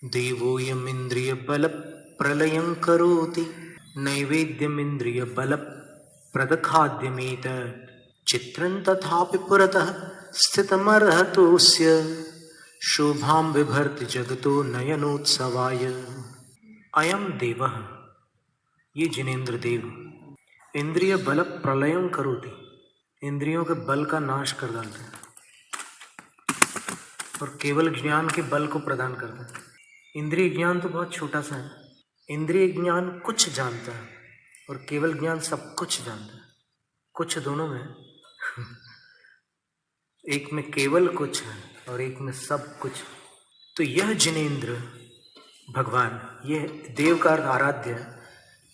देवोऽयमिन्द्रियबलप्रलयं करोति नैवेद्यमिन्द्रियबलप्रदखाद्यमेतत् चित्रं तथापि पुरतः स्थितमर्हतोऽस्य शोभां बिभर्ति जगतो नयनोत्सवाय। अयम देवः, ये जिनेन्द्र देव, इंद्रिय बल प्रलयं करोति, इंद्रियों के बल का नाश कर डालते हैं और केवल ज्ञान के बल को प्रदान करते हैं। इंद्रिय ज्ञान तो बहुत छोटा सा है, इंद्रिय ज्ञान कुछ जानता है और केवल ज्ञान सब कुछ जानता है। कुछ दोनों में एक में केवल कुछ है और एक में सब कुछ। तो यह जिनेन्द्र भगवान, ये देव का अर्थ आराध्य,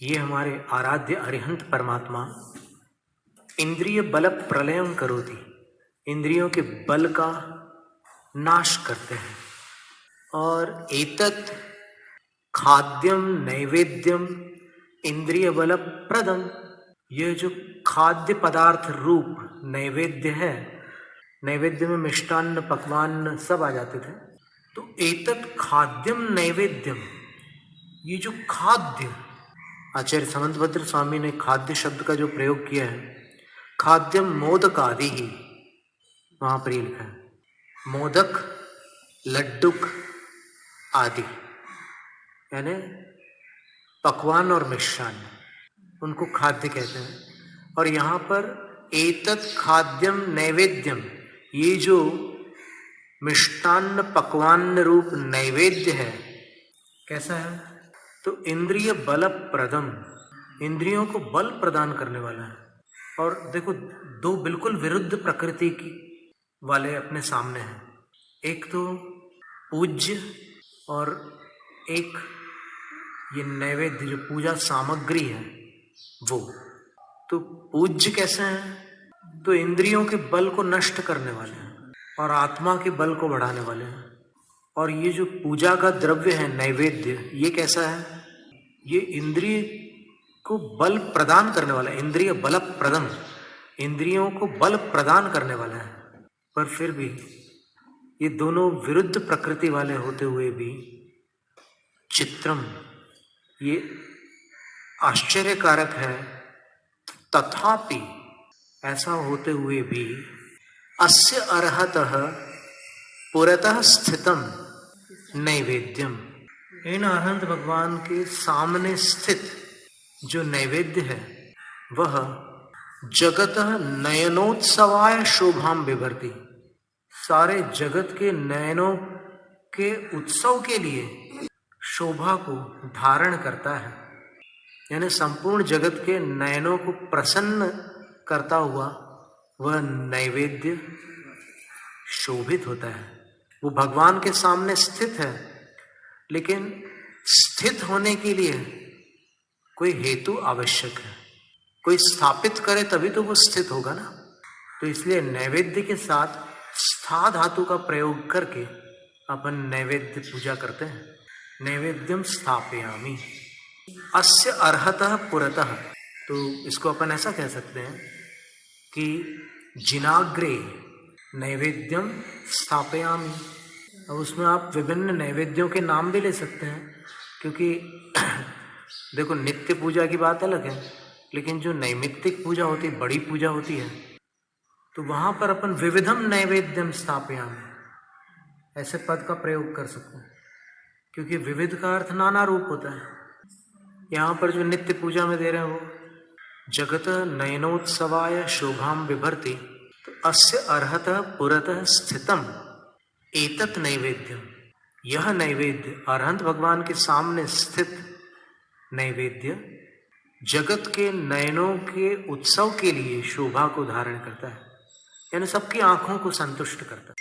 ये हमारे आराध्य अरिहंत परमात्मा इंद्रिय बल प्रलयं करोति, इंद्रियों के बल का नाश करते हैं। और एतत् खाद्यम नैवेद्यम इंद्रिय बल प्रदम, यह जो खाद्य पदार्थ रूप नैवेद्य है, नैवेद्य में मिष्टान्न पकवान सब आ जाते थे। तो एतत् खाद्यम नैवेद्यम, ये जो खाद्य, आचार्य समंतभद्र स्वामी ने खाद्य शब्द का जो प्रयोग किया है, खाद्यम मोदक आदि ही, वहां पर ये लिखा है मोदक लड्डुक आदि, यानी पकवान और मिष्टान्न, उनको खाद्य कहते हैं। और यहाँ पर एतत् खाद्यम नैवेद्यम, ये जो मिष्टान्न पकवान रूप नैवेद्य है, कैसा है? तो इंद्रिय बल प्रदम, इंद्रियों को बल प्रदान करने वाला है। और देखो, दो बिल्कुल विरुद्ध प्रकृति की वाले अपने सामने हैं, एक तो पूज्य और एक ये नैवेद्य जो पूजा सामग्री है वो। तो पूज्य कैसे हैं? तो इंद्रियों के बल को नष्ट करने वाले हैं और आत्मा के बल को बढ़ाने वाले हैं। और ये जो पूजा का द्रव्य है नैवेद्य, ये कैसा है? ये इंद्रिय को बल प्रदान करने वाला है, इंद्रिय बल प्रदम, इंद्रियों को बल प्रदान करने वाला है। पर फिर भी ये दोनों विरुद्ध प्रकृति वाले होते हुए भी चित्रम, ये आश्चर्यकारक है। तथापि, ऐसा होते हुए भी अस्य अर्हतः पुरतः स्थितम नैवेद्यम, इन अरहंत भगवान के सामने स्थित जो नैवेद्य है वह जगतः नयनोत्सवाय शोभाम बिभर्ति, सारे जगत के नयनों के उत्सव के लिए शोभा को धारण करता है। यानी संपूर्ण जगत के नयनों को प्रसन्न करता हुआ वह नैवेद्य शोभित होता है। वो भगवान के सामने स्थित है, लेकिन स्थित होने के लिए कोई हेतु आवश्यक है, कोई स्थापित करे तभी तो वो स्थित होगा ना। तो इसलिए नैवेद्य के साथ स्था धातु का प्रयोग करके अपन नैवेद्य पूजा करते हैं। नैवेद्यम स्थापयामि अस्य अर्हतः पुरतः, तो इसको अपन ऐसा कह सकते हैं कि जिनाग्रे नैवेद्यम स्थापयामि। अब उसमें आप विभिन्न नैवेद्यों के नाम भी ले सकते हैं, क्योंकि देखो नित्य पूजा की बात अलग है, लेकिन जो नैमित्तिक पूजा होती है, बड़ी पूजा होती है, तो वहां पर अपन विविधम नैवेद्यम स्थापयामि ऐसे पद का प्रयोग कर सकते हैं, क्योंकि विविध का अर्थ नाना रूप होता है। यहाँ पर जो नित्य पूजा में दे रहे हैं वो जगत नयनोत्सवाय शोभाम बिभर्ति, तो अस्य अर्हतः पुरतः स्थितम एतत् नैवेद्यम, यह नैवेद्य अरहंत भगवान के सामने स्थित नैवेद्य जगत के नयनों के उत्सव के लिए शोभा को धारण करता है, यानी सबकी आंखों को संतुष्ट करता है।